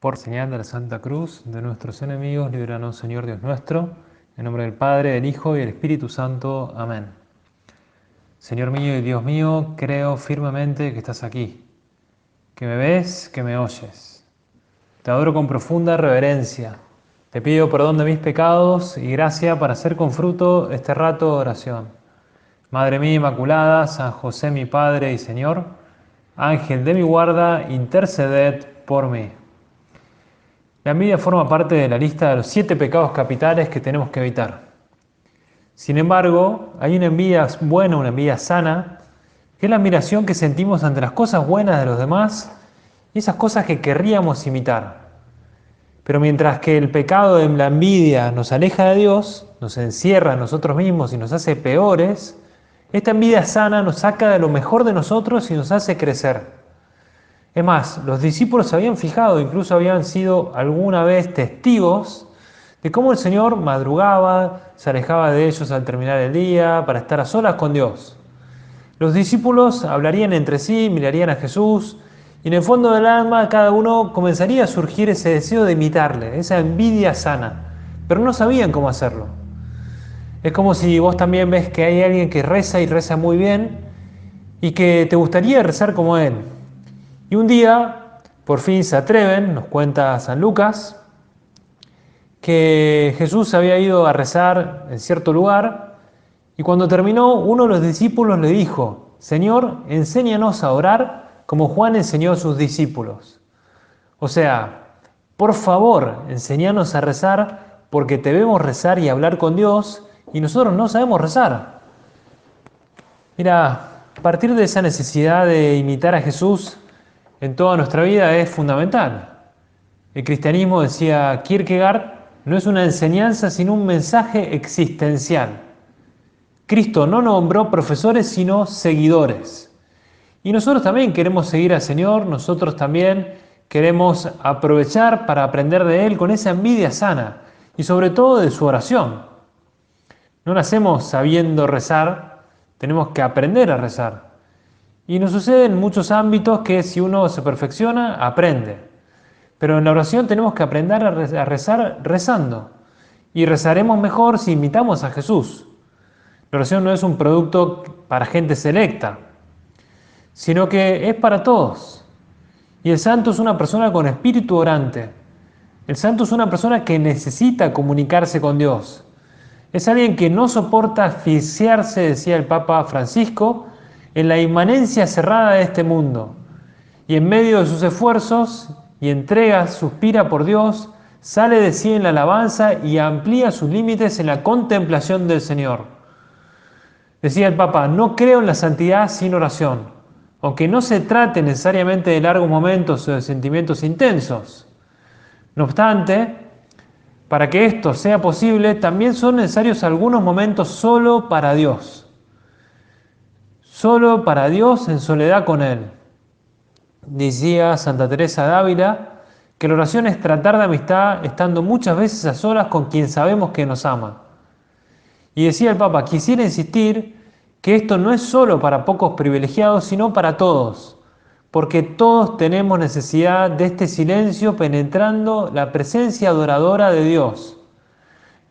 Por señal de la Santa Cruz de nuestros enemigos, líbranos, Señor Dios nuestro, en nombre del Padre, del Hijo y del Espíritu Santo. Amén. Señor mío y Dios mío, creo firmemente que estás aquí, que me ves, que me oyes. Te adoro con profunda reverencia. Te pido perdón de mis pecados y gracia para hacer con fruto este rato de oración. Madre mía Inmaculada, San José mi Padre y Señor, Ángel de mi guarda, interceded por mí. La envidia forma parte de la lista de los 7 pecados capitales que tenemos que evitar. Sin embargo, hay una envidia buena, una envidia sana, que es la admiración que sentimos ante las cosas buenas de los demás y esas cosas que querríamos imitar. Pero mientras que el pecado de la envidia nos aleja de Dios, nos encierra en nosotros mismos y nos hace peores, esta envidia sana nos saca de lo mejor de nosotros y nos hace crecer. Es más, los discípulos se habían fijado, incluso habían sido alguna vez testigos de cómo el Señor madrugaba, se alejaba de ellos al terminar el día para estar a solas con Dios. Los discípulos hablarían entre sí, mirarían a Jesús y en el fondo del alma cada uno comenzaría a surgir ese deseo de imitarle, esa envidia sana, pero no sabían cómo hacerlo. Es como si vos también ves que hay alguien que reza y reza muy bien y que te gustaría rezar como él. Y un día, por fin se atreven, nos cuenta San Lucas, que Jesús había ido a rezar en cierto lugar y cuando terminó, uno de los discípulos le dijo: Señor, enséñanos a orar como Juan enseñó a sus discípulos. O sea, por favor, enséñanos a rezar porque te vemos rezar y hablar con Dios y nosotros no sabemos rezar. Mira, a partir de esa necesidad de imitar a Jesús en toda nuestra vida es fundamental. El cristianismo, decía Kierkegaard, no es una enseñanza sino un mensaje existencial. Cristo no nombró profesores sino seguidores. Y nosotros también queremos seguir al Señor, nosotros también queremos aprovechar para aprender de Él con esa envidia sana y sobre todo de su oración. No nacemos sabiendo rezar, tenemos que aprender a rezar. Y nos sucede en muchos ámbitos que si uno se perfecciona, aprende. Pero en la oración tenemos que aprender a rezar rezando. Y rezaremos mejor si imitamos a Jesús. La oración no es un producto para gente selecta, sino que es para todos. Y el santo es una persona con espíritu orante. El santo es una persona que necesita comunicarse con Dios. Es alguien que no soporta asfixiarse, decía el Papa Francisco, en la inmanencia cerrada de este mundo. Y en medio de sus esfuerzos y entregas suspira por Dios, sale de sí en la alabanza y amplía sus límites en la contemplación del Señor. Decía el Papa: no creo en la santidad sin oración, aunque no se trate necesariamente de largos momentos o de sentimientos intensos. No obstante, para que esto sea posible, también son necesarios algunos momentos solo para Dios. Solo para Dios en soledad con Él. Decía Santa Teresa de Ávila que la oración es tratar de amistad estando muchas veces a solas con quien sabemos que nos ama. Y decía el Papa: quisiera insistir que esto no es solo para pocos privilegiados, sino para todos, porque todos tenemos necesidad de este silencio penetrando la presencia adoradora de Dios.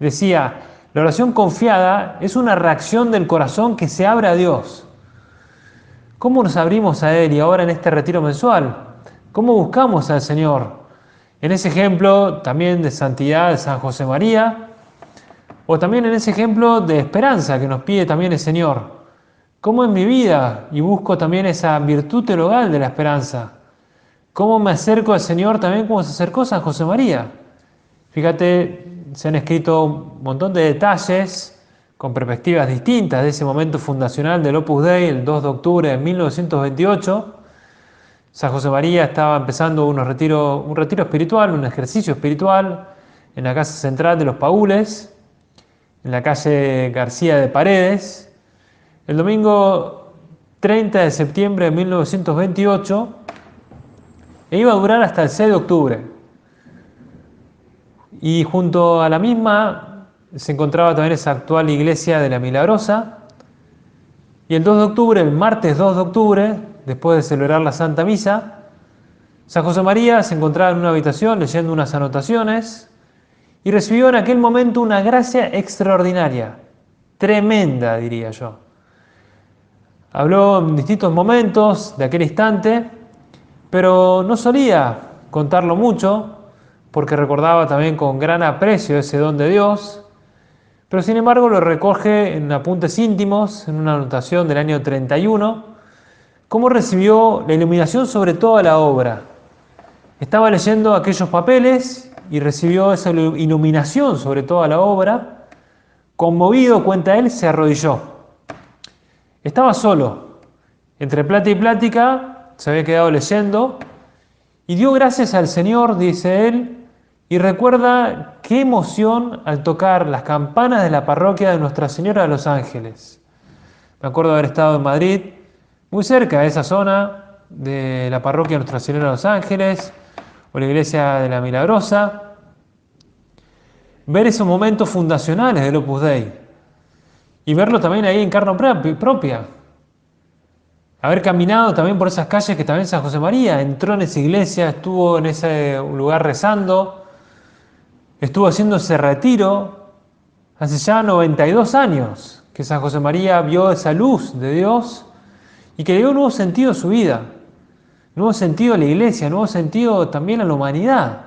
Decía: la oración confiada es una reacción del corazón que se abre a Dios. ¿Cómo nos abrimos a Él y ahora en este retiro mensual? ¿Cómo buscamos al Señor? En ese ejemplo también de santidad de San José María, o también en ese ejemplo de esperanza que nos pide también el Señor. ¿Cómo en mi vida y busco también esa virtud teologal de la esperanza? ¿Cómo me acerco al Señor también como se acercó San José María? Fíjate, se han escrito un montón de detalles con perspectivas distintas de ese momento fundacional del Opus Dei, el 2 de octubre de 1928. San José María estaba empezando un retiro espiritual, un ejercicio espiritual en la casa central de los Paules, en la calle García de Paredes, el domingo 30 de septiembre de 1928, e iba a durar hasta el 6 de octubre. Y junto a la misma se encontraba también esa actual iglesia de la Milagrosa. Y el 2 de octubre, el martes 2 de octubre, después de celebrar la Santa Misa, San José María se encontraba en una habitación leyendo unas anotaciones y recibió en aquel momento una gracia extraordinaria, tremenda, diría yo. Habló en distintos momentos de aquel instante, pero no solía contarlo mucho, porque recordaba también con gran aprecio ese don de Dios, pero sin embargo lo recoge en apuntes íntimos, en una anotación del año 31, cómo recibió la iluminación sobre toda la obra. Estaba leyendo aquellos papeles y recibió esa iluminación sobre toda la obra. Conmovido, cuenta él, se arrodilló. Estaba solo. Entre plata y plática se había quedado leyendo y dio gracias al Señor, dice él, y recuerda qué emoción al tocar las campanas de la parroquia de Nuestra Señora de los Ángeles. Me acuerdo de haber estado en Madrid, muy cerca de esa zona de la parroquia de Nuestra Señora de los Ángeles, o la iglesia de la Milagrosa, ver esos momentos fundacionales del Opus Dei y verlo también ahí en carne propia. Haber caminado también por esas calles que también San José María entró en esa iglesia, estuvo en ese lugar rezando, estuvo haciendo ese retiro hace ya 92 años que San José María vio esa luz de Dios y que le dio un nuevo sentido a su vida. Nuevo sentido a la iglesia, nuevo sentido también a la humanidad.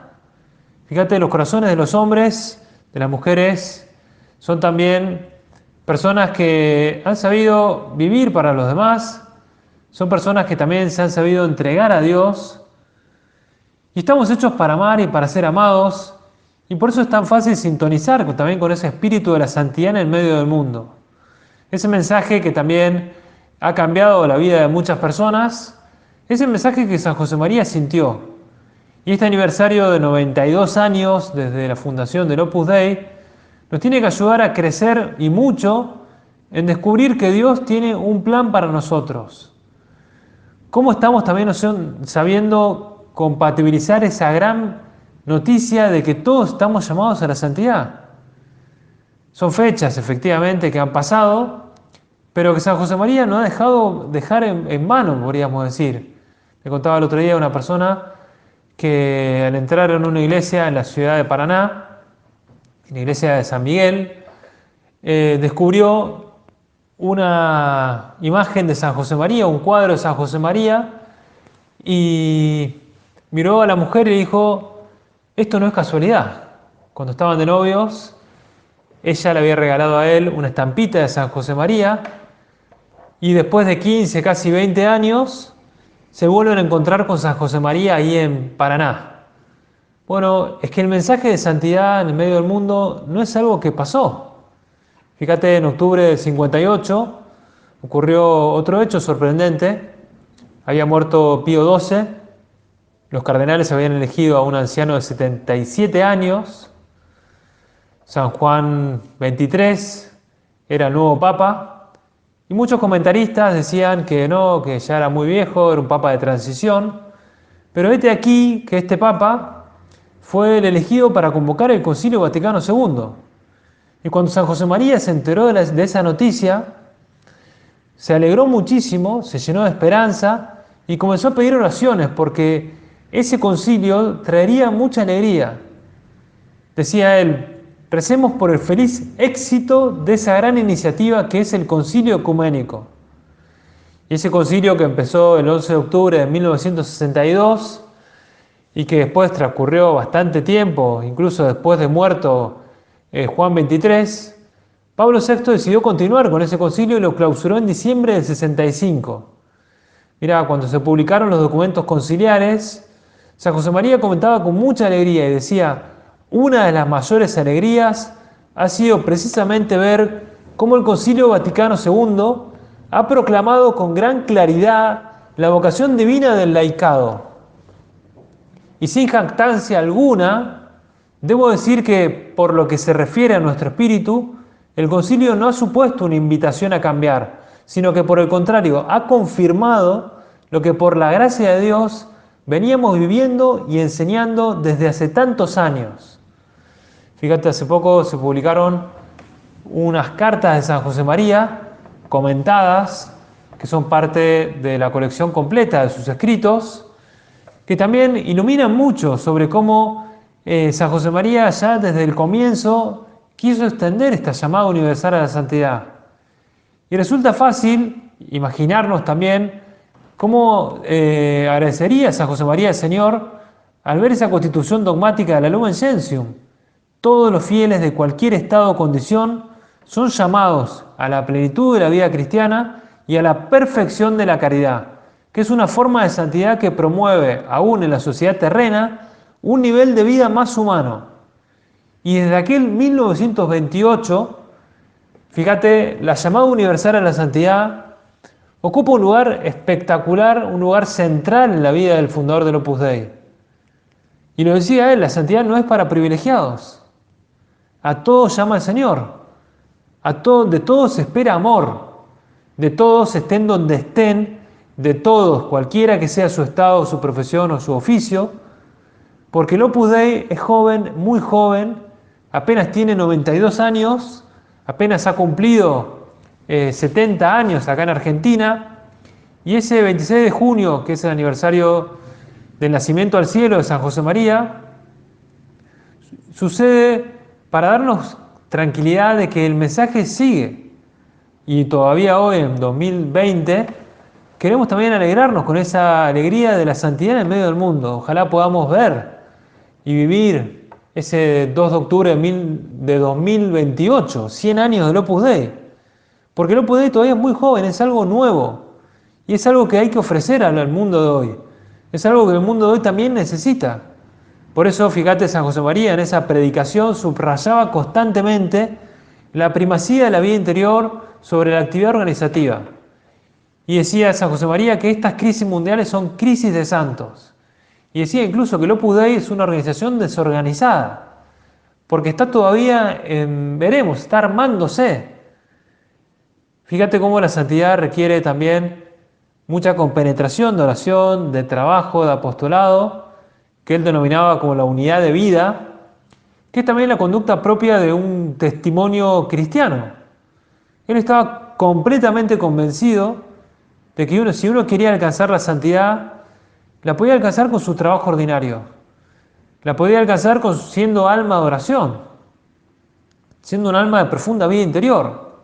Fíjate, los corazones de los hombres, de las mujeres, son también personas que han sabido vivir para los demás, son personas que también se han sabido entregar a Dios, y estamos hechos para amar y para ser amados, y por eso es tan fácil sintonizar también con ese espíritu de la santidad en el medio del mundo. Ese mensaje que también ha cambiado la vida de muchas personas, es el mensaje que San José María sintió. Y este aniversario de 92 años desde la fundación del Opus Dei nos tiene que ayudar a crecer y mucho en descubrir que Dios tiene un plan para nosotros. ¿Cómo estamos también sabiendo compatibilizar esa gran noticia de que todos estamos llamados a la santidad? Son fechas, efectivamente, que han pasado, pero que San José María no ha dejar en mano, podríamos decir. Me contaba el otro día una persona que al entrar en una iglesia en la ciudad de Paraná, en la iglesia de San Miguel, descubrió una imagen de San José María, un cuadro de San José María, y miró a la mujer y le dijo: esto no es casualidad. Cuando estaban de novios, ella le había regalado a él una estampita de San José María, y después de 15, casi 20 años, se vuelven a encontrar con San José María ahí en Paraná. Bueno, es que el mensaje de santidad en el medio del mundo no es algo que pasó. Fíjate, en octubre del 58 ocurrió otro hecho sorprendente. Había muerto Pío XII, los cardenales habían elegido a un anciano de 77 años, San Juan XXIII era el nuevo papa, y muchos comentaristas decían que no, que ya era muy viejo, era un papa de transición, pero vete aquí que este papa fue el elegido para convocar el Concilio Vaticano II. Y cuando San José María se enteró de esa noticia, se alegró muchísimo, se llenó de esperanza y comenzó a pedir oraciones porque ese concilio traería mucha alegría. Decía él: recemos por el feliz éxito de esa gran iniciativa que es el Concilio Ecuménico. Y ese concilio, que empezó el 11 de octubre de 1962 y que después transcurrió bastante tiempo, incluso después de muerto Juan XXIII, Pablo VI decidió continuar con ese concilio y lo clausuró en diciembre del 65. Mirá, cuando se publicaron los documentos conciliares, San José María comentaba con mucha alegría y decía: una de las mayores alegrías ha sido precisamente ver cómo el Concilio Vaticano II ha proclamado con gran claridad la vocación divina del laicado. Y sin jactancia alguna, debo decir que, por lo que se refiere a nuestro espíritu, el concilio no ha supuesto una invitación a cambiar, sino que por el contrario ha confirmado lo que por la gracia de Dios veníamos viviendo y enseñando desde hace tantos años. Fíjate, hace poco se publicaron unas cartas de San José María comentadas, que son parte de la colección completa de sus escritos, que también iluminan mucho sobre cómo San José María ya desde el comienzo quiso extender esta llamada universal a la santidad. Y resulta fácil imaginarnos también cómo agradecería San José María al Señor al ver esa constitución dogmática de la Lumen Gentium. Todos los fieles de cualquier estado o condición son llamados a la plenitud de la vida cristiana y a la perfección de la caridad, que es una forma de santidad que promueve, aún en la sociedad terrena, un nivel de vida más humano. Y desde aquel 1928, fíjate, la llamada universal a la santidad ocupa un lugar espectacular, un lugar central en la vida del fundador del Opus Dei. Y lo decía él, la santidad no es para privilegiados. A todos llama el Señor. De todos se espera amor. De todos estén donde estén, de todos, cualquiera que sea su estado, su profesión o su oficio, porque el Opus Dei es joven, muy joven, apenas tiene 92 años, apenas ha cumplido 70 años acá en Argentina, y ese 26 de junio, que es el aniversario del nacimiento al cielo de San José María, sucede para darnos tranquilidad de que el mensaje sigue. Y todavía hoy, en 2020, queremos también alegrarnos con esa alegría de la santidad en el medio del mundo. Ojalá podamos ver y vivir ese 2 de octubre de 2028, 100 años del Opus Dei. Porque el Opus Dei todavía es muy joven, es algo nuevo. Y es algo que hay que ofrecer al mundo de hoy. Es algo que el mundo de hoy también necesita. Por eso, fíjate, San José María en esa predicación subrayaba constantemente la primacía de la vida interior sobre la actividad organizativa. Y decía San José María que estas crisis mundiales son crisis de santos. Y decía incluso que el Opus Dei es una organización desorganizada, porque está todavía, veremos, está armándose. Fíjate cómo la santidad requiere también mucha compenetración de oración, de trabajo, de apostolado, que él denominaba como la unidad de vida, que es también la conducta propia de un testimonio cristiano. Él estaba completamente convencido de que si uno quería alcanzar la santidad, la podía alcanzar con su trabajo ordinario, la podía alcanzar siendo alma de oración, siendo un alma de profunda vida interior.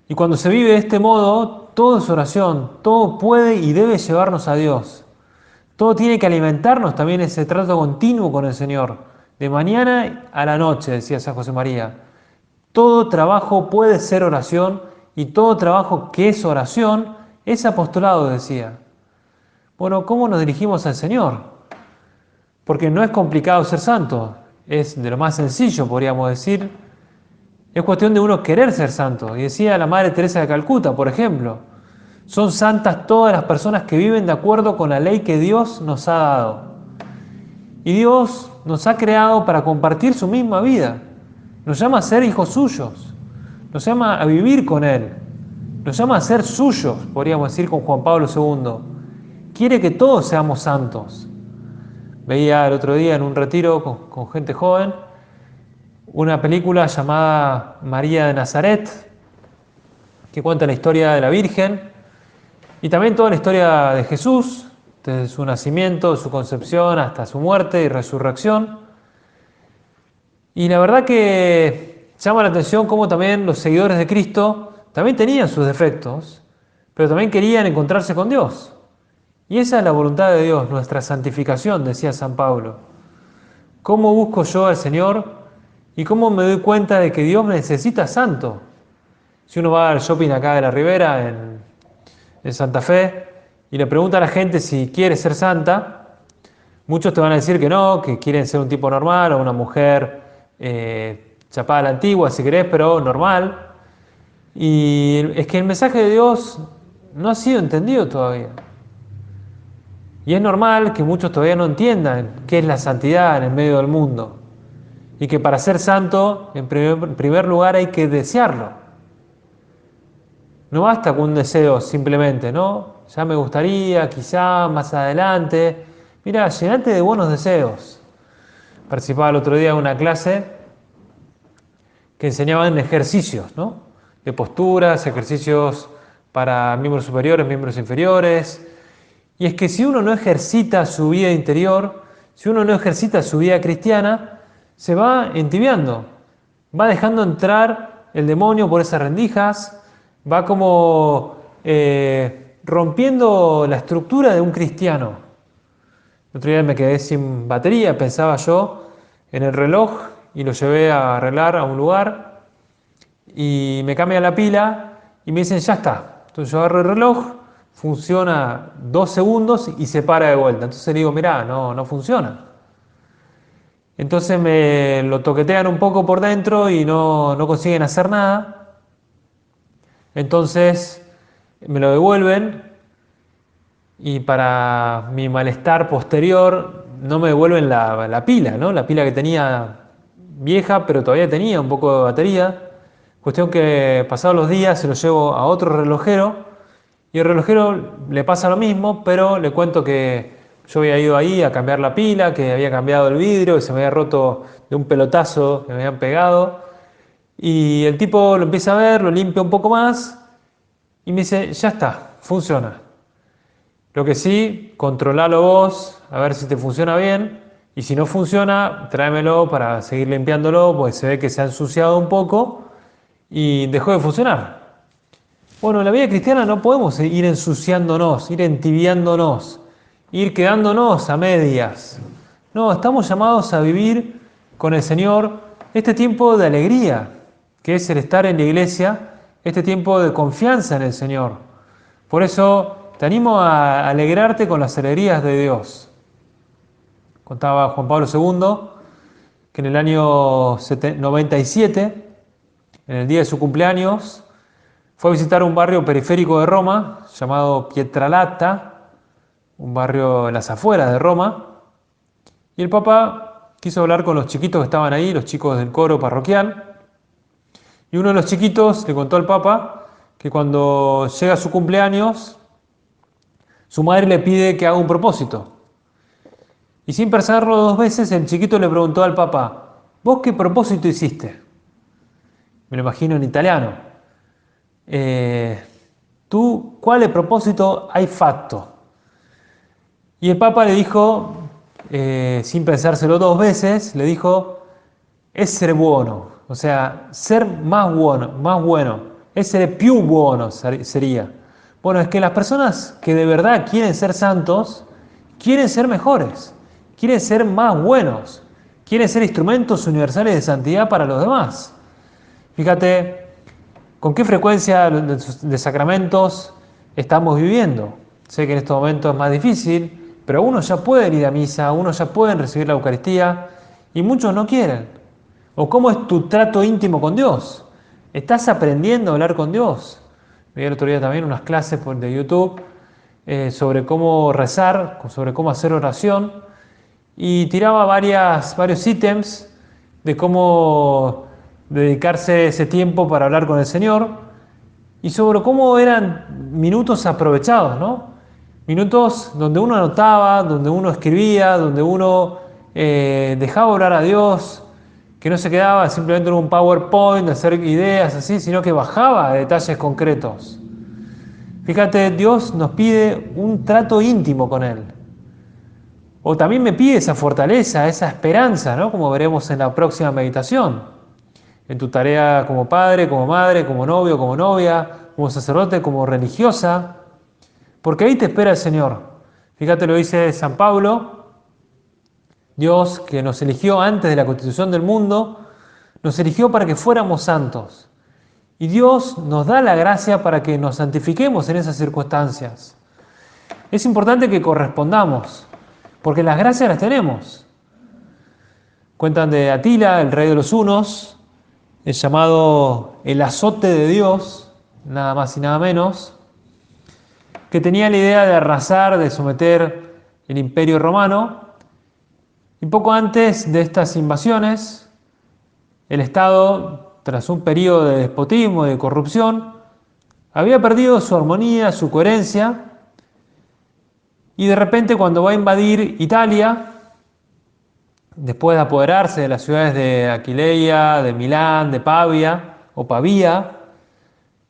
Y cuando se vive de este modo, todo es oración, todo puede y debe llevarnos a Dios. Todo tiene que alimentarnos también ese trato continuo con el Señor, de mañana a la noche, decía San José María. Todo trabajo puede ser oración y todo trabajo que es oración es apostolado, decía. Bueno, ¿cómo nos dirigimos al Señor? Porque no es complicado ser santo, es de lo más sencillo, podríamos decir. Es cuestión de uno querer ser santo. Y decía la Madre Teresa de Calcuta, por ejemplo, son santas todas las personas que viven de acuerdo con la ley que Dios nos ha dado. Y Dios nos ha creado para compartir su misma vida. Nos llama a ser hijos suyos. Nos llama a vivir con Él. Nos llama a ser suyos, podríamos decir con Juan Pablo II. Quiere que todos seamos santos. Veía el otro día en un retiro con gente joven una película llamada María de Nazaret, que cuenta la historia de la Virgen y también toda la historia de Jesús, desde su nacimiento, su concepción hasta su muerte y resurrección. Y la verdad que llama la atención cómo también los seguidores de Cristo también tenían sus defectos, pero también querían encontrarse con Dios. Y esa es la voluntad de Dios, nuestra santificación, decía San Pablo. ¿Cómo busco yo al Señor? ¿Y cómo me doy cuenta de que Dios me necesita santo? Si uno va al shopping acá de la Ribera, en Santa Fe, y le pregunta a la gente si quiere ser santa, muchos te van a decir que no, que quieren ser un tipo normal o una mujer chapada a la antigua, si querés, pero normal. Y es que el mensaje de Dios no ha sido entendido todavía. Y es normal que muchos todavía no entiendan qué es la santidad en el medio del mundo. Y que para ser santo, en primer lugar, hay que desearlo. No basta con un deseo simplemente, ¿no? Ya me gustaría, quizá, más adelante. Mira, llenate de buenos deseos. Participaba el otro día en una clase que enseñaban ejercicios, ¿no? De posturas, ejercicios para miembros superiores, miembros inferiores. Y es que si uno no ejercita su vida interior, si uno no ejercita su vida cristiana, se va entibiando, va dejando entrar el demonio por esas rendijas, va como rompiendo la estructura de un cristiano. El otro día me quedé sin batería, pensaba yo en el reloj y lo llevé a arreglar a un lugar y me cambia la pila y me dicen ya está. Entonces yo agarro el reloj, funciona 2 segundos y se para de vuelta. Entonces le digo, mirá, no funciona. Entonces me lo toquetean un poco por dentro y no consiguen hacer nada. Entonces me lo devuelven y para mi malestar posterior no me devuelven la pila, ¿no? La pila que tenía vieja, pero todavía tenía un poco de batería. Cuestión que pasados los días se lo llevo a otro relojero y el relojero le pasa lo mismo, pero le cuento que yo había ido ahí a cambiar la pila, que había cambiado el vidrio, que se me había roto de un pelotazo que me habían pegado. Y el tipo lo empieza a ver, lo limpia un poco más y me dice, ya está, funciona. Lo que sí, controlalo vos, a ver si te funciona bien. Y si no funciona, tráemelo para seguir limpiándolo, porque se ve que se ha ensuciado un poco y dejó de funcionar. Bueno, en la vida cristiana no podemos ir ensuciándonos, ir entibiándonos, ir quedándonos a medias. No, estamos llamados a vivir con el Señor este tiempo de alegría, que es el estar en la iglesia, este tiempo de confianza en el Señor. Por eso te animo a alegrarte con las alegrías de Dios. Contaba Juan Pablo II que en el año 97, en el día de su cumpleaños, fue a visitar un barrio periférico de Roma llamado Pietralata, un barrio en las afueras de Roma, y el Papa quiso hablar con los chiquitos que estaban ahí, los chicos del coro parroquial, y uno de los chiquitos le contó al Papa que cuando llega su cumpleaños, su madre le pide que haga un propósito. Y sin pensarlo 2 veces, el chiquito le preguntó al Papa, ¿vos qué propósito hiciste? Me lo imagino en italiano. ¿Tú quale proposito hai fatto? Y el Papa le dijo, sin pensárselo 2 veces, le dijo, essere buono, o sea, ser más bueno, essere più buono sería. Bueno, es que las personas que de verdad quieren ser santos, quieren ser mejores, quieren ser más buenos, quieren ser instrumentos universales de santidad para los demás. Fíjate, ¿con qué frecuencia de sacramentos estamos viviendo? Sé que en este momento es más difícil, pero uno ya puede ir a misa, uno ya puede recibir la Eucaristía y muchos no quieren. ¿O cómo es tu trato íntimo con Dios? ¿Estás aprendiendo a hablar con Dios? Vi el otro día también unas clases de YouTube sobre cómo rezar, sobre cómo hacer oración y tiraba varios ítems de cómo dedicarse ese tiempo para hablar con el Señor y sobre cómo eran minutos aprovechados, ¿no? Minutos donde uno anotaba, donde uno escribía, donde uno dejaba orar a Dios, que no se quedaba simplemente en un PowerPoint de hacer ideas así, sino que bajaba a detalles concretos. Fíjate, Dios nos pide un trato íntimo con Él. O también me pide esa fortaleza, esa esperanza, ¿no? Como veremos en la próxima meditación. En tu tarea como padre, como madre, como novio, como novia, como sacerdote, como religiosa. Porque ahí te espera el Señor. Fíjate, lo dice San Pablo. Dios, que nos eligió antes de la constitución del mundo, nos eligió para que fuéramos santos. Y Dios nos da la gracia para que nos santifiquemos en esas circunstancias. Es importante que correspondamos, porque las gracias las tenemos. Cuentan de Atila, el rey de los hunos, es llamado el azote de Dios, nada más y nada menos, que tenía la idea de arrasar, de someter el imperio romano. Y poco antes de estas invasiones, el Estado, tras un periodo de despotismo y de corrupción, había perdido su armonía, su coherencia, y de repente cuando va a invadir Italia, después de apoderarse de las ciudades de Aquileia, de Milán, de Pavia o Pavía,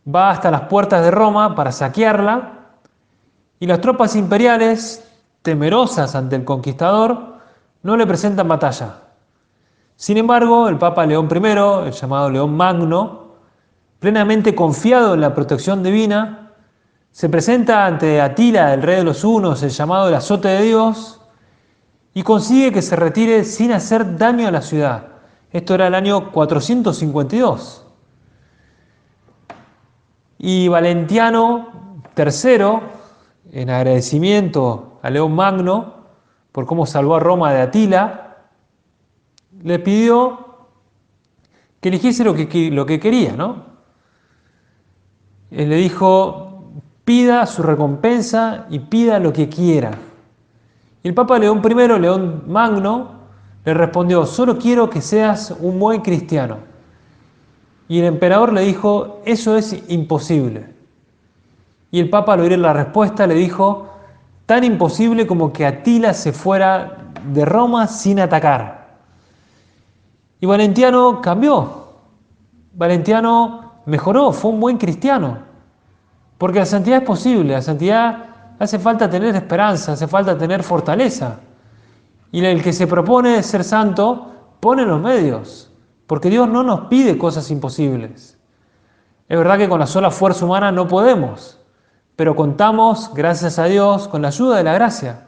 va hasta las puertas de Roma para saquearla Y las tropas imperiales, temerosas ante el conquistador, no le presentan batalla. Sin embargo, el Papa León I, el llamado León Magno, plenamente confiado en la protección divina, se presenta ante Atila, el rey de los hunos, el llamado el azote de Dios, y consigue que se retire sin hacer daño a la ciudad. Esto era el año 452. Y Valentiano III, en agradecimiento a León Magno por cómo salvó a Roma de Atila, le pidió que eligiese lo que quería, ¿no? Él le dijo, pida su recompensa y pida lo que quiera. Y el Papa León I, León Magno, le respondió, solo quiero que seas un buen cristiano. Y el emperador le dijo, eso es imposible. Y el Papa, al oír la respuesta, le dijo, tan imposible como que Atila se fuera de Roma sin atacar. Y Valentiano cambió. Valentiano mejoró, fue un buen cristiano. Porque la santidad es posible, la santidad hace falta tener esperanza, hace falta tener fortaleza. Y el que se propone ser santo pone los medios, porque Dios no nos pide cosas imposibles. Es verdad que con la sola fuerza humana no podemos, pero contamos, gracias a Dios, con la ayuda de la gracia.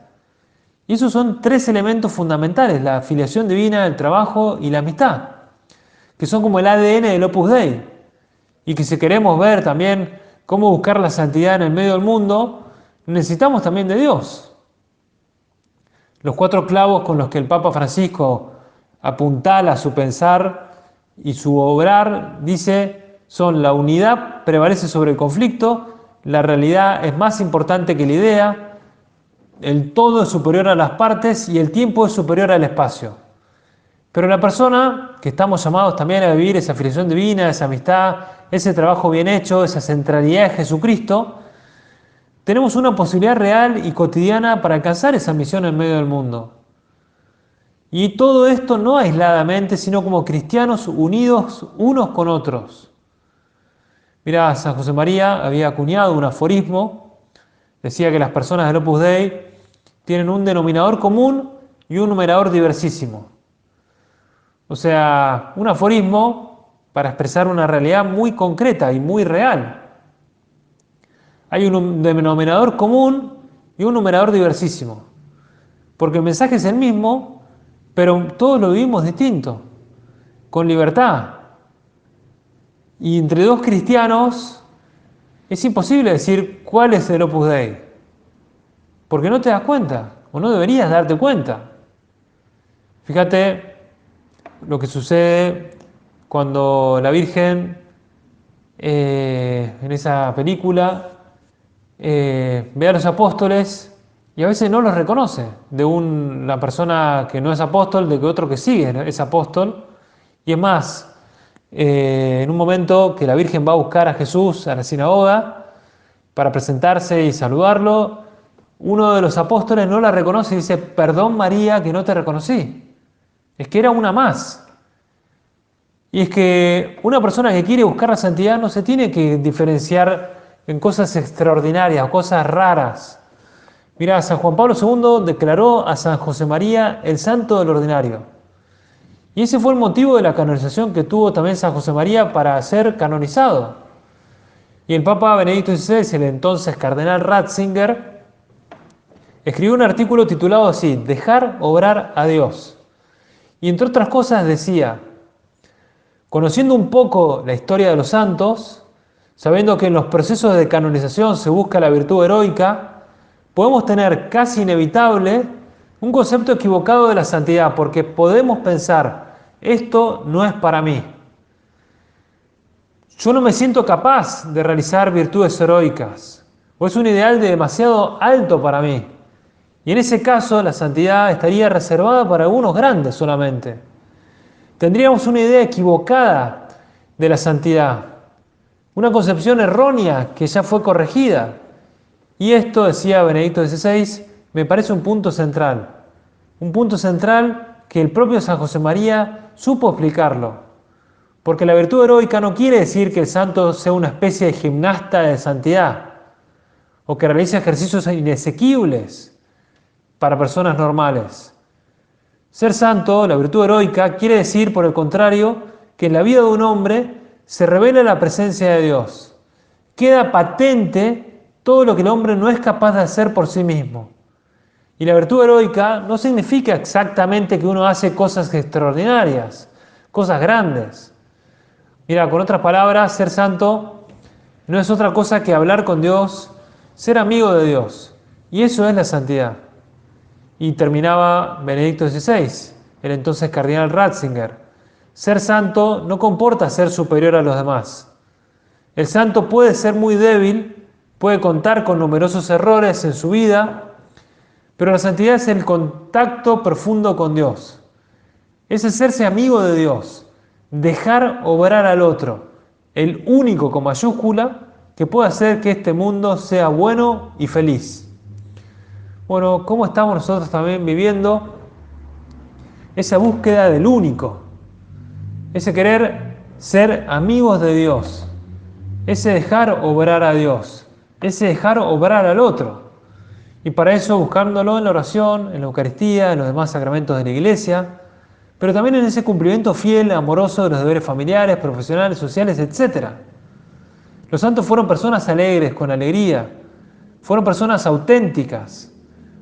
Y esos son tres elementos fundamentales, la filiación divina, el trabajo y la amistad, que son como el ADN del Opus Dei. Y que si queremos ver también cómo buscar la santidad en el medio del mundo, necesitamos también de Dios. Los 4 clavos con los que el Papa Francisco apuntala su pensar y su obrar, dice, son la unidad prevalece sobre el conflicto, la realidad es más importante que la idea, el todo es superior a las partes y el tiempo es superior al espacio. Pero la persona que estamos llamados también a vivir esa filiación divina, esa amistad, ese trabajo bien hecho, esa centralidad de Jesucristo, tenemos una posibilidad real y cotidiana para alcanzar esa misión en medio del mundo. Y todo esto no aisladamente, sino como cristianos unidos unos con otros. Mirá, San José María había acuñado un aforismo, decía que las personas del Opus Dei tienen un denominador común y un numerador diversísimo. O sea, un aforismo para expresar una realidad muy concreta y muy real. Hay un denominador común y un numerador diversísimo. Porque el mensaje es el mismo, pero todos lo vivimos distinto, con libertad. Y entre dos cristianos es imposible decir cuál es el Opus Dei. Porque no te das cuenta, o no deberías darte cuenta. Fíjate lo que sucede cuando la Virgen, en esa película, ve a los apóstoles y a veces no los reconoce, de una persona que no es apóstol, de que otro que sigue es apóstol. Y es más, en un momento que la Virgen va a buscar a Jesús a la sinagoga para presentarse y saludarlo, uno de los apóstoles no la reconoce y dice, perdón María que no te reconocí. Es que era una más. Y es que una persona que quiere buscar la santidad no se tiene que diferenciar en cosas extraordinarias, cosas raras. Mirá, San Juan Pablo II declaró a San José María el santo del ordinario. Y ese fue el motivo de la canonización que tuvo también San José María para ser canonizado. Y el Papa Benedicto XVI, el entonces cardenal Ratzinger, escribió un artículo titulado así, Dejar obrar a Dios. Y entre otras cosas decía, conociendo un poco la historia de los santos, sabiendo que en los procesos de canonización se busca la virtud heroica, podemos tener casi inevitable un concepto equivocado de la santidad, porque podemos pensar, esto no es para mí. Yo no me siento capaz de realizar virtudes heroicas, o es un ideal demasiado alto para mí. Y en ese caso la santidad estaría reservada para algunos grandes solamente. Tendríamos una idea equivocada de la santidad, una concepción errónea que ya fue corregida. Y esto, decía Benedicto XVI, me parece un punto central que el propio San José María supo explicarlo. Porque la virtud heroica no quiere decir que el santo sea una especie de gimnasta de santidad, o que realice ejercicios inasequibles para personas normales. Ser santo, la virtud heroica, quiere decir, por el contrario, que en la vida de un hombre se revela la presencia de Dios. Queda patente todo lo que el hombre no es capaz de hacer por sí mismo. Y la virtud heroica no significa exactamente que uno hace cosas extraordinarias, cosas grandes. Mira, con otras palabras, ser santo no es otra cosa que hablar con Dios, ser amigo de Dios. Y eso es la santidad. Y terminaba Benedicto XVI, el entonces cardenal Ratzinger. Ser santo no comporta ser superior a los demás. El santo puede ser muy débil, puede contar con numerosos errores en su vida, pero la santidad es el contacto profundo con Dios. Es hacerse amigo de Dios, dejar obrar al otro, el único con mayúscula que puede hacer que este mundo sea bueno y feliz. Bueno, ¿cómo estamos nosotros también viviendo esa búsqueda del único? Ese querer ser amigos de Dios, ese dejar obrar a Dios, ese dejar obrar al otro. Y para eso buscándolo en la oración, en la Eucaristía, en los demás sacramentos de la Iglesia, pero también en ese cumplimiento fiel, amoroso de los deberes familiares, profesionales, sociales, etc. Los santos fueron personas alegres, con alegría, fueron personas auténticas,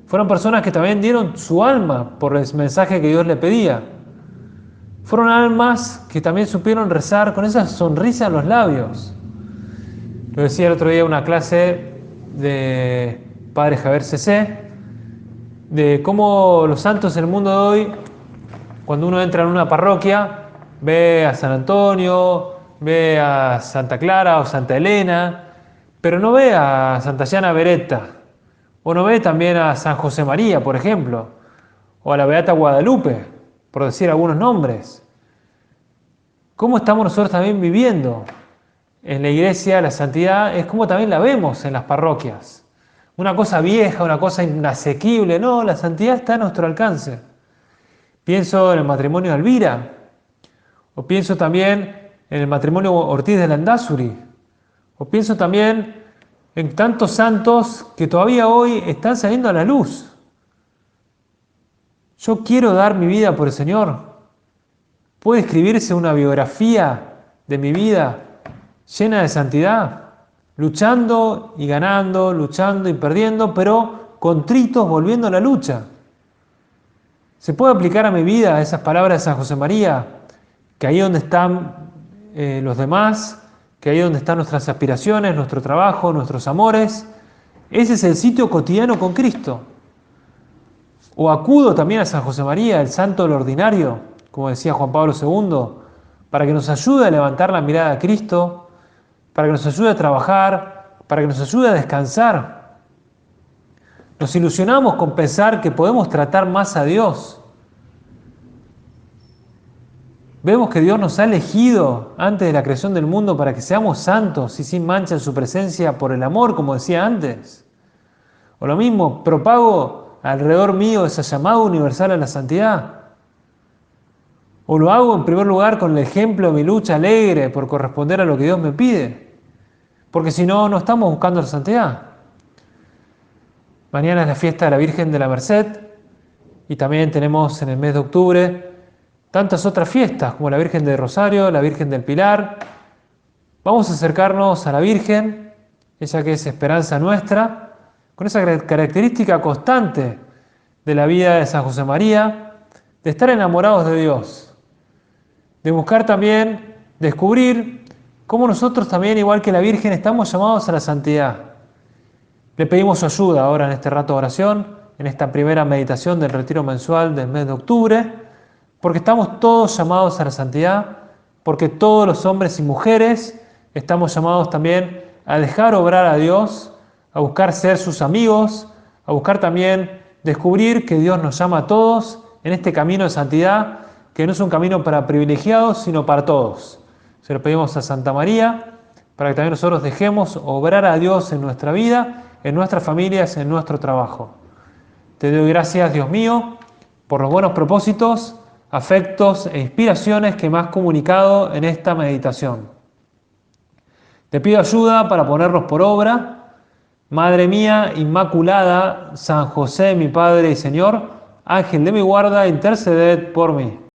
fueron personas que también dieron su alma por el mensaje que Dios le pedía. Fueron almas que también supieron rezar con esa sonrisa en los labios. Lo decía el otro día en una clase de Padre Javier Cecé, de cómo los santos en el mundo de hoy, cuando uno entra en una parroquia, ve a San Antonio, ve a Santa Clara o Santa Elena, pero no ve a Santa Llana Beretta, o no ve también a San José María, por ejemplo, o a la Beata Guadalupe, por decir algunos nombres. ¿Cómo estamos nosotros también viviendo en la iglesia la santidad? Es como también la vemos en las parroquias. Una cosa vieja, una cosa inasequible. No, la santidad está a nuestro alcance. Pienso en el matrimonio de Elvira, o pienso también en el matrimonio Ortiz de Landázuri, o pienso también en tantos santos que todavía hoy están saliendo a la luz. Yo quiero dar mi vida por el Señor. ¿Puede escribirse una biografía de mi vida llena de santidad? Luchando y ganando, luchando y perdiendo, pero contritos volviendo a la lucha. ¿Se puede aplicar a mi vida esas palabras de San José María? Que ahí donde están los demás, que ahí donde están nuestras aspiraciones, nuestro trabajo, nuestros amores, ese es el sitio cotidiano con Cristo. O acudo también a San José María, el santo del ordinario, como decía Juan Pablo II, para que nos ayude a levantar la mirada a Cristo, para que nos ayude a trabajar, para que nos ayude a descansar. Nos ilusionamos con pensar que podemos tratar más a Dios. Vemos que Dios nos ha elegido antes de la creación del mundo para que seamos santos y sin mancha en su presencia por el amor, como decía antes. O lo mismo, propago alrededor mío esa llamada universal a la santidad. O lo hago en primer lugar con el ejemplo de mi lucha alegre por corresponder a lo que Dios me pide. Porque si no, no estamos buscando la santidad. Mañana es la fiesta de la Virgen de la Merced y también tenemos en el mes de octubre tantas otras fiestas como la Virgen del Rosario, la Virgen del Pilar. Vamos a acercarnos a la Virgen, ella que es esperanza nuestra, con esa característica constante de la vida de San José María, de estar enamorados de Dios, de buscar también, descubrir cómo nosotros también, igual que la Virgen, estamos llamados a la santidad. Le pedimos su ayuda ahora en este rato de oración, en esta primera meditación del retiro mensual del mes de octubre, porque estamos todos llamados a la santidad, porque todos los hombres y mujeres estamos llamados también a dejar obrar a Dios, a buscar ser sus amigos, a buscar también descubrir que Dios nos llama a todos en este camino de santidad, que no es un camino para privilegiados, sino para todos. Se lo pedimos a Santa María, para que también nosotros dejemos obrar a Dios en nuestra vida, en nuestras familias, en nuestro trabajo. Te doy gracias, Dios mío, por los buenos propósitos, afectos e inspiraciones que me has comunicado en esta meditación. Te pido ayuda para ponerlos por obra, Madre mía Inmaculada, San José, mi Padre y Señor, Ángel de mi guarda, interceded por mí.